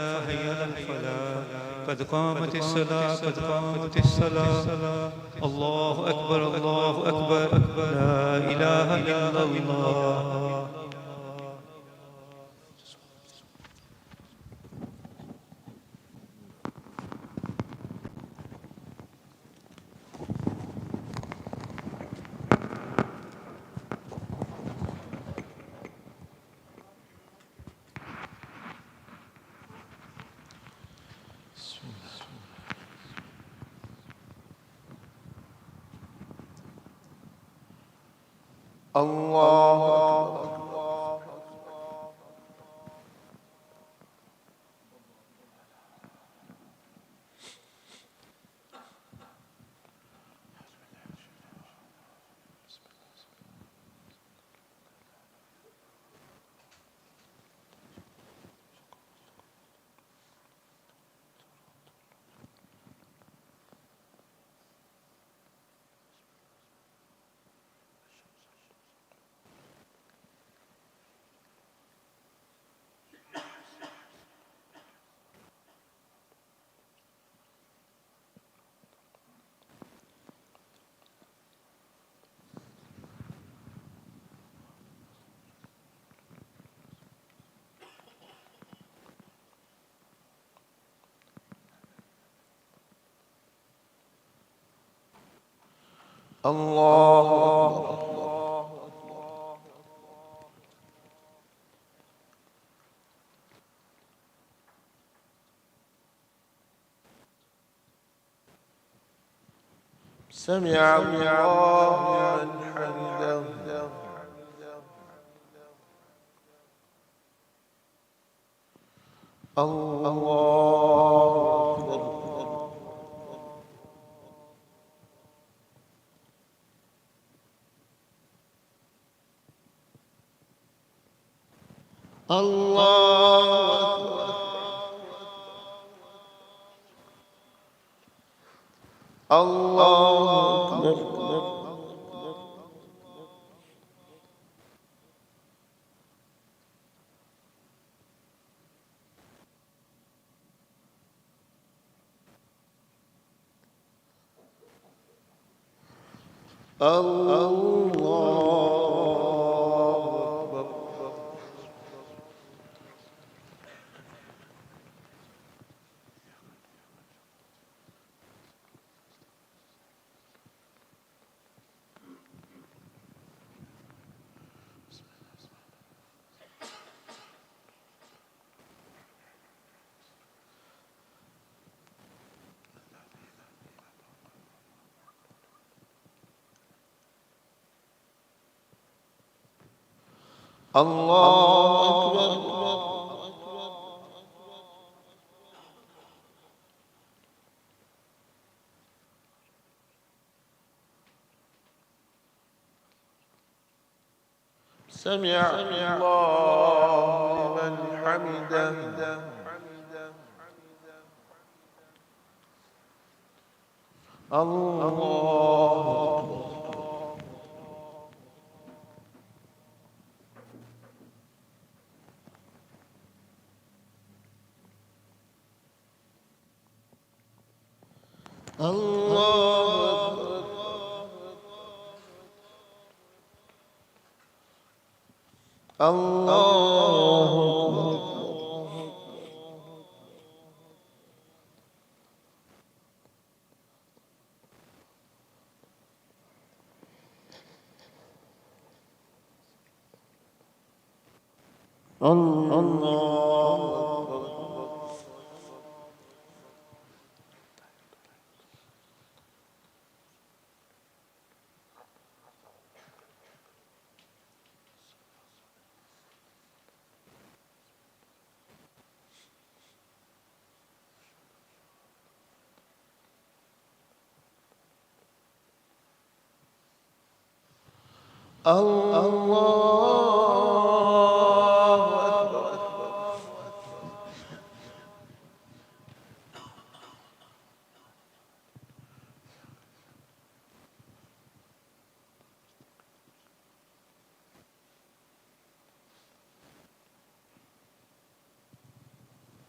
هيا الفلاح قد قامت الصلاة قد قامت الصلاة. الله أكبر الله أكبر، لا إله إلا الله. الله أكبر. الله أكبر. سمع الله لمن حمده. الله أكبر. الله أكبر. الله أكبر. الله أكبر. سمع الله لمن حمده. الله أكبر. الله أكبر. الله أكبر.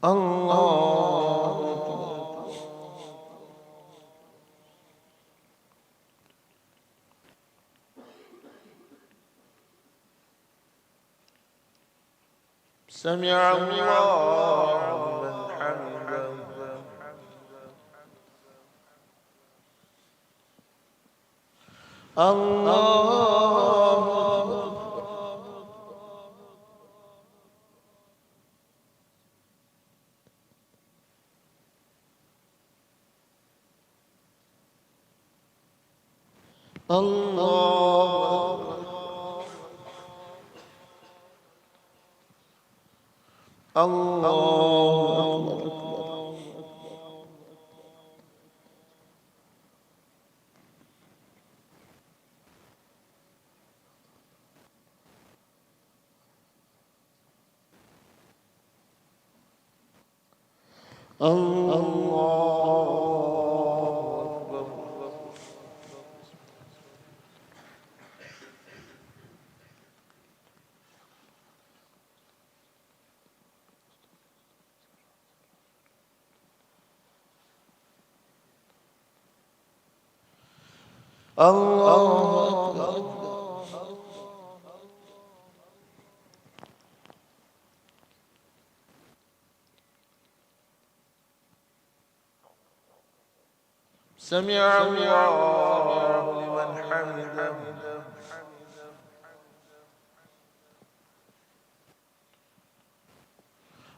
الله سمع الله لمن حمده الله الله الله الله سمع الله لمن حمده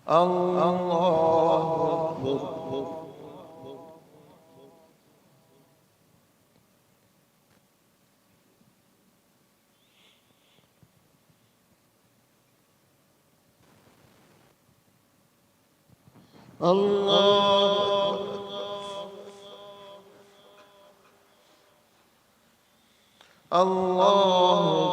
الله أكبر الله الله الله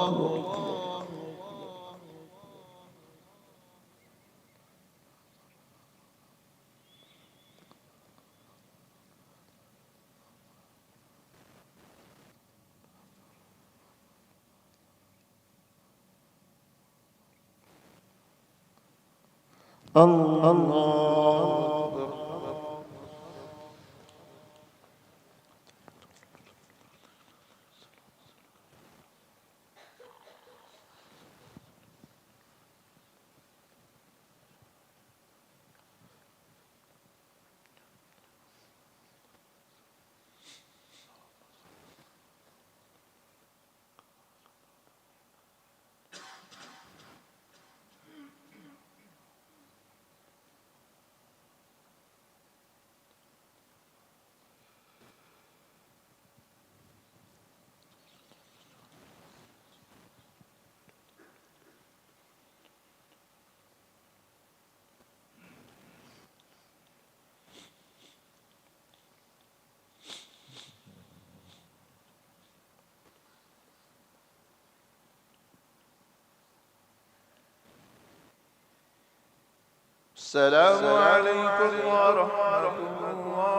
السلام عليكم ورحمة الله.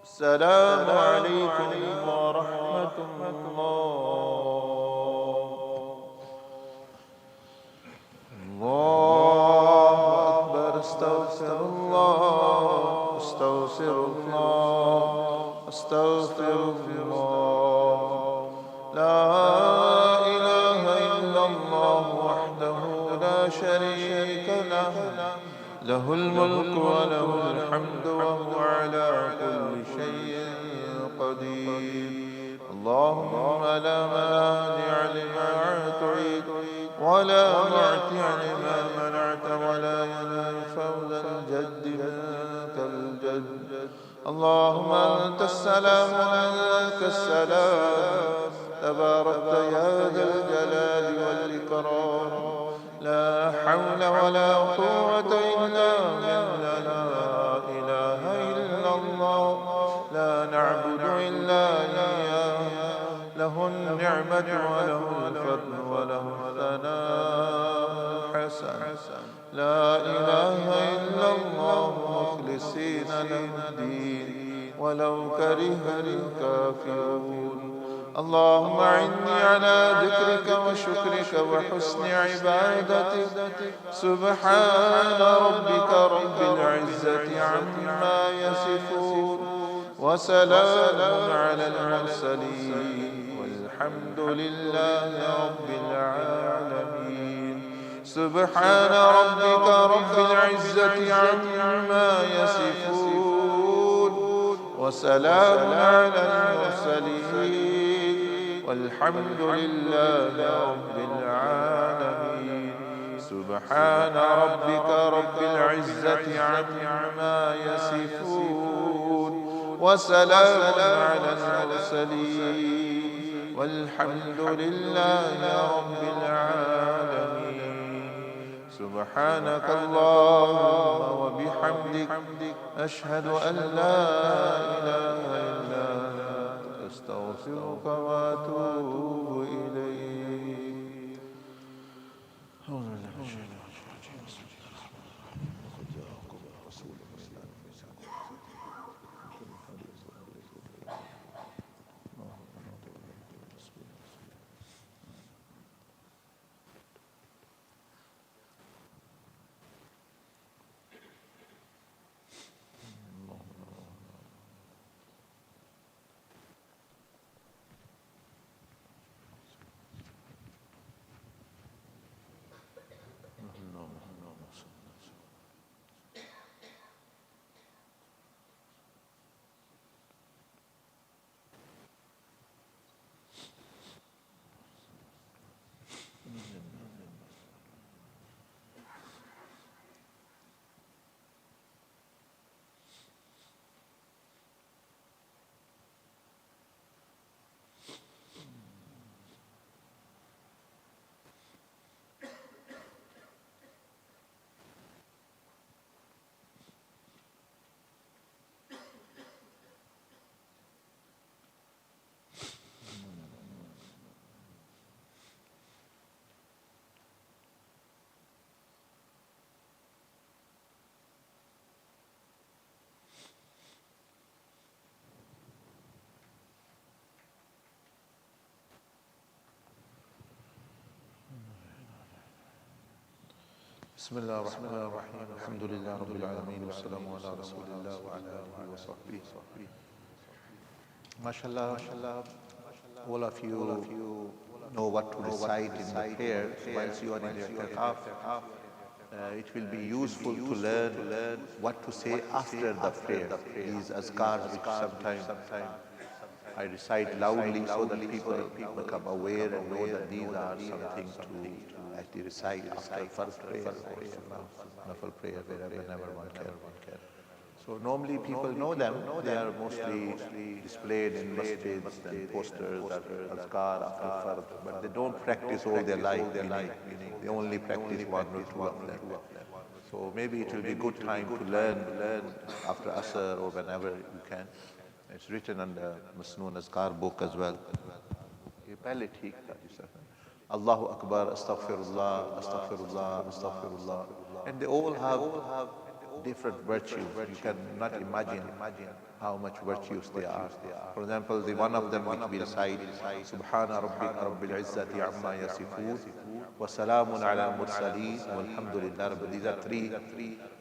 السلام عليكم ورحمة الله. الله أكبر. استغفر الله استغفر الله استغفر الله. لا إله إلا الله وحده لا شريك له، له الملك وله الحمد وهو على كل شيء قدير. اللهم لا مانع لما أعطيت ولا معطي لما منعت ولا ينفع ذا الجد منك الجد. اللهم أنت السلام ومنك السلام، تباركت يا ذا الجلال والإكرام. لا حول ولا قوة إلا بالله. لا إله إلا الله، لا نعبد إلا إياه. له النعمة وله الفضل وله الثناء حسن. لا إله إلا الله مخلصين له الدين ولو كره الكافرون. اللهم أعني على ذكرك وشكرك وحسن عبادتك. سبحان ربك رب العزة عما يصفون وسلام على المرسلين والحمد لله رب العالمين. سبحان ربك رب العزة عما يصفون وسلام على المرسلين والحمد لله رب العالمين. سبحان ربك رب العزة عما يصفون وسلام على المرسلين والحمد لله رب العالمين. سبحانك اللهم وبحمدك أشهد أن لا إله إلا أنت أستغفرك وأتوب إليك. بسم الله الرحمن الرحيم. الحمد لله رب العالمين والسلام على رسول الله وعلى آله وصحبه. MashaAllah, all of you know what to recite in the prayer whilst you are in your ITIKAF. It will be useful to learn what to say after the prayer. These azkars which sometimes I recite loudly so that people become aware and know that these are something to actually recite after first prayer or nafal prayer, whenever one can. So normally people know them. They are mostly displayed in masjids and posters or azkar after fard, but they don't practice all their life. Meaning they only practice one or two of them. So maybe it will be a good time to learn after Asr or whenever you can. It's written on the Masnoon Azkar book as well. Allahu Akbar, Astaghfirullah, Astaghfirullah, Astaghfirullah. And they all have different virtues. You cannot imagine how much virtues they are. For example, the one of them which we recite, Subhana Rabbika Rabbil Izzati Amma Yasifoon, wa Salamun ala Mursaleen, walhamdulillah Rabbil. These are three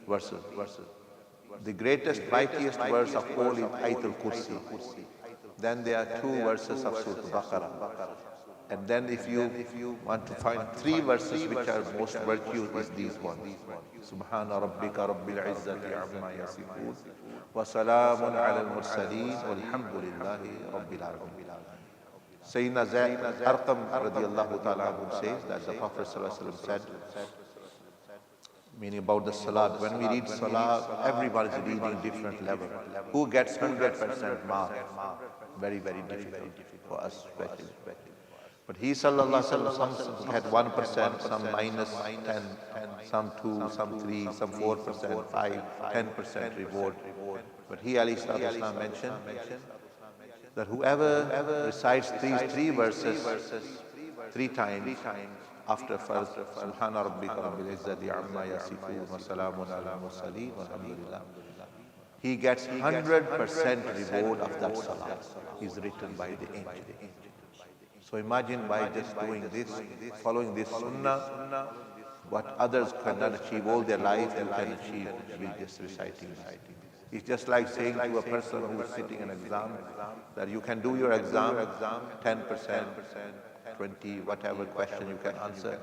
verses. The greatest, mightiest verse of all is Ayatul Kursi. Then there are two verses of Surah Baqarah. And then if you want to find three verses which are most virtuous, is these ones. Subhana Rabbika Rabbil Izzati Amma Yasifoon wa Salamun ala al-Mursaleen walhamdulillahi Rabbil Alamin. Sayyidina Zayd Arqam radiyallahu ta'ala anhu says that the Prophet sallallahu alaihi wasallam said, meaning about the salat, when we read salat, everyone is reading different level. Who gets 100% mark? Very, very difficult for us especially. But he sallallahu alaihi wasallam, some had 1%, some minus 10, some 2, some 3, some 4%, 5, 10% reward. But he alayhi salatu wasallam mentioned that whoever recites these three verses 3 times after first, Subhana Rabbika Rabbil Izzati Amma Yasifoon wa Salamun ala Mursaleen walhamdulillah, he gets 100% reward of that salah. Is written by the angel. So imagine by just doing this, following this sunnah, what others cannot achieve all their life, you can achieve with just reciting this. It's just like saying to a person who is sitting an exam that you can do your exam 10%, 20, whatever question you can answer.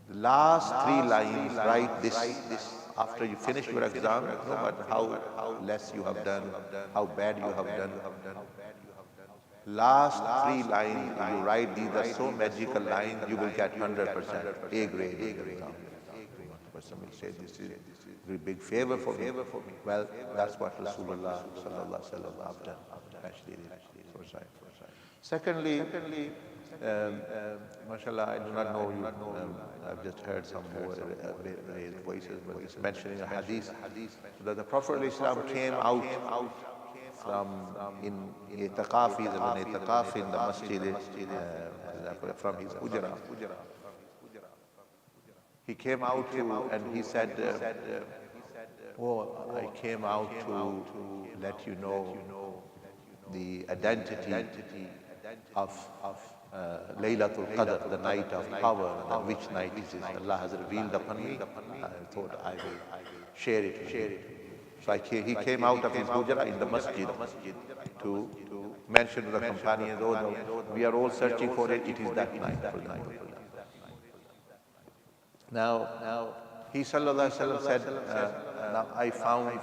The last three lines, write this after you finish your exam, no matter how less you have done, how bad you have done. Last three lines, you write these are so magical lines, you will get 100% A grade in the exam. Person will say, this is a very big favor for me. Well, that's what Rasulullah sallallahu alaihi wasallam have done. Actually, Secondly, mashallah, I do not know you. I've just heard some more raised voices, but it's mentioning a hadith that the Prophet ﷺ came out from in ITIKAF, he's an ITIKAF in the masjid from his hujra. He came out and he said, oh, I came out to let you know the identity of Laylatul Qadr, the night of power, and which night it is. Allah has revealed upon me. I thought I will share it. So he came out of his hujra in the masjid to mention to the companions, oh no, we are all searching for it, it is that night. Now, he sallallahu alaihi wasallam said, now I found,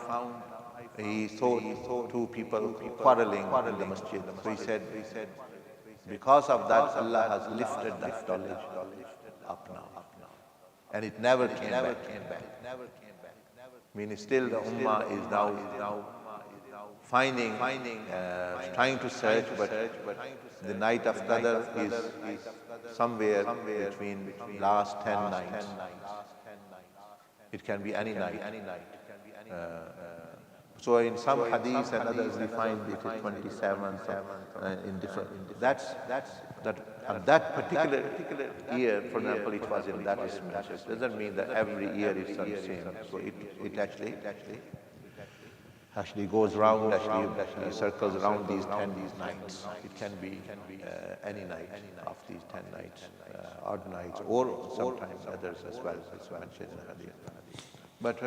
he saw two people quarreling in the masjid. So he said, because of that, Allah has lifted that knowledge up now. And it never came back. Meaning still the ummah is now finding, trying to search, but the night of Qadr is somewhere between last 10 nights. It can be any night. So in some hadiths and others we find it is 27 in different. That particular year, for example, it was in that respect. It doesn't mean that every year is the same. So it actually goes round, circles around these 10 nights. It can be any night of these 10 nights, odd nights, or sometimes others as well, as mentioned in the hadith. But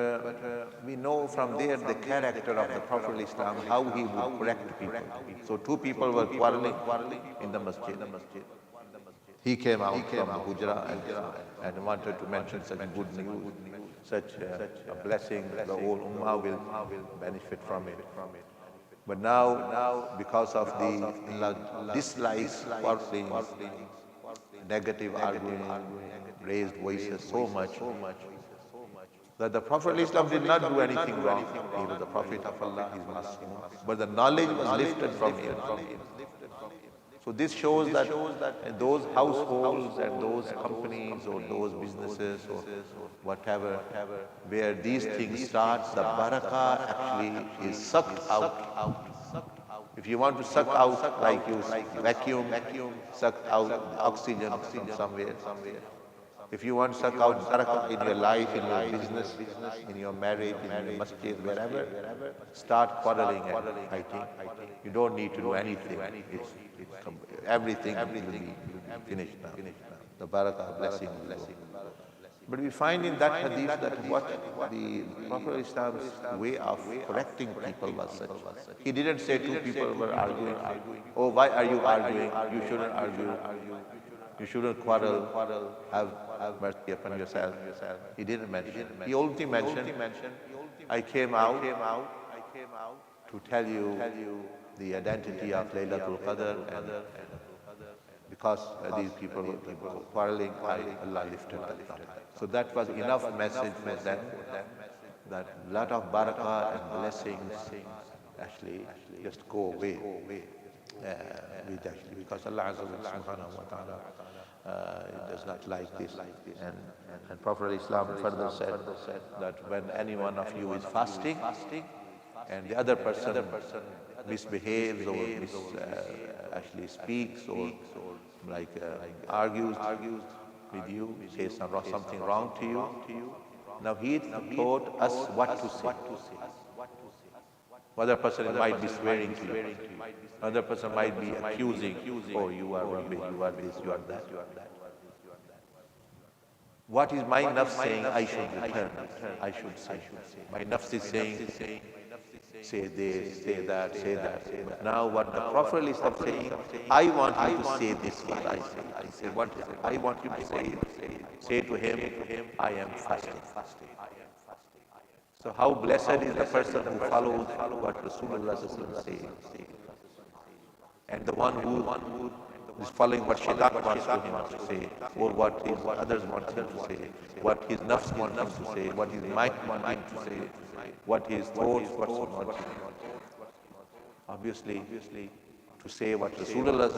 we know from there the character of the Prophet Islam, how he would correct people. So two people were quarreling in the masjid. He came out from the hujra and wanted to mention such good news, such a blessing, the whole ummah will benefit from it. But now, because of the dislikes, quarreling, negative arguing, raised voices so much, that the Prophet ﷺ did not do anything wrong. He was the Prophet of Allah, his Master. But the knowledge was lifted from him. So this shows that those households and those companies or those businesses or whatever, where these things start, the barakah actually is sucked out. If you want to suck out, like you vacuum, suck out oxygen from somewhere. If you want to suck out barakah in your life, in your business, in your marriage, in your masjid, wherever, start quarreling and fighting. You don't need to do anything. Everything will be finished now. The barakah, blessing will go. But we find in that hadith that what the Prophet Islam's way of correcting people was such. He didn't say two people were arguing. Oh, why are you arguing? You shouldn't argue. You shouldn't quarrel. Have mercy upon yourself. He didn't mention. He only mentioned, I came out to tell you the identity of Laylatul Qadr, and because these people were quarreling, Allah lifted that. So that was enough message for them, that a lot of barakah and blessings actually just go away. Because Allah subhanahu wa ta'ala does not like this. And Prophet Islam further said that when any one of you is fasting and the other person misbehaves or actually speaks or argues with you, says something wrong to you, now he taught us what to say. Other person might be swearing to you. Other person might be accusing, oh, you are rubbish, you are this, you are that. What is my nafs saying? I should return. I should say. My nafs is saying, say this, say that, say that. But now what the Prophet is saying, I want you to say this what I say. I say, what is it? I want you to say it. Say to him, I am fasting. So how blessed is the person who follows what Rasulullah says. And the one who is following what Shaitan wants to him to say, or what his others want him to say, what his nafs wants him to say, what his mind wants him to say, what his thoughts want him. Obviously, to say what Rasulullah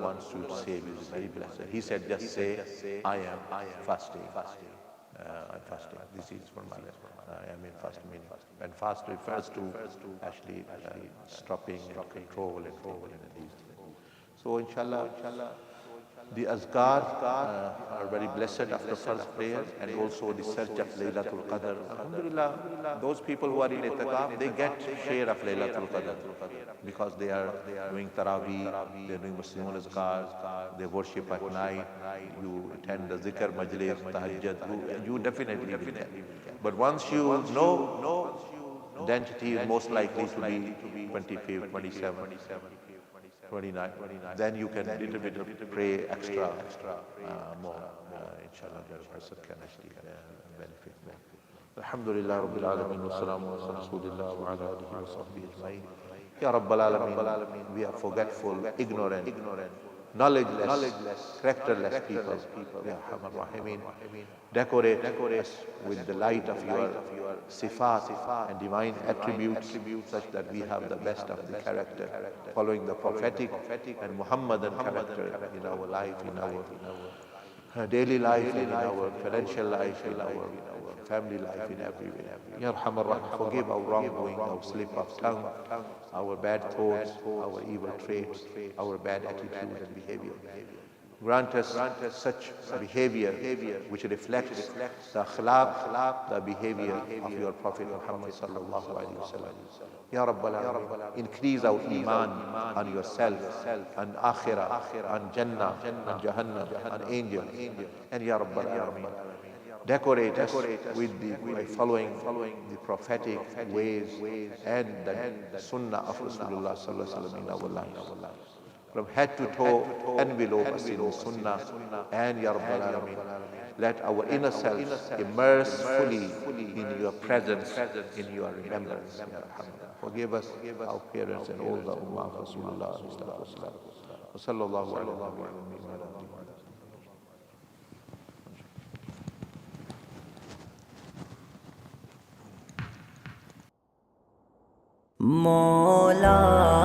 wants you to say is very blessed. He said, just say, I am fasting. I'm fasting. This is for my I am in fasting meaning. And fast refers to actually stopping and control and these things. So inshallah, the azkar are very blessed after first prayer, and also the search of Laylatul Qadr. Alhamdulillah, those people who are in ITIKAF, they get share of Laylatul Qadr because they are doing Taraweeh, they are doing Muslim azkar, they worship at night, you attend the zikr, majlis, tahajjud, you definitely will get. But once you know, the entity is most likely to be 25, 27, 29. Then you can little bit pray extra more. Inshallah, the person can actually benefit more. Alhamdulillah Rabbil Alameen wa salamu ala Rasulillah wa ala alihi wa sahbihi ajma'in. Ya Rabbal Alameen, we are forgetful, ignorant, knowledgeless, characterless people. Ya Arhamar Rahimin, decorate us with the light of your sifat and divine attributes such that we have the best of the character, following the prophetic and Muhammadan character in our life, in our daily life, in our financial life, in our family life, in every way. Ya Arhamar Rahim, forgive our wrongdoing, our slip of tongue, our bad thoughts, our evil traits, our bad attitude and behavior. Grant us such behavior which reflects the akhlaq, the behavior of your Prophet Muhammad sallallahu alaihi wasallam. Ya Rabbal Alameen, increase our iman on yourself, on akhirah, on Jannah, on Jahannam, on angels. And Ya Rabbal Alameen, decorate us by following the prophetic ways and the sunnah of Rasulullah sallallahu alaihi wasallam in our lives. From head to toe, envelope us in the sunnah, and Ya Rabbal Alameen, let our inner selves immerse fully in your presence, in your remembrance. Ya Rahman. Forgive us, our parents, and all the ummah of Rasulullah wa sallallahu alaihi wa sallam. Mola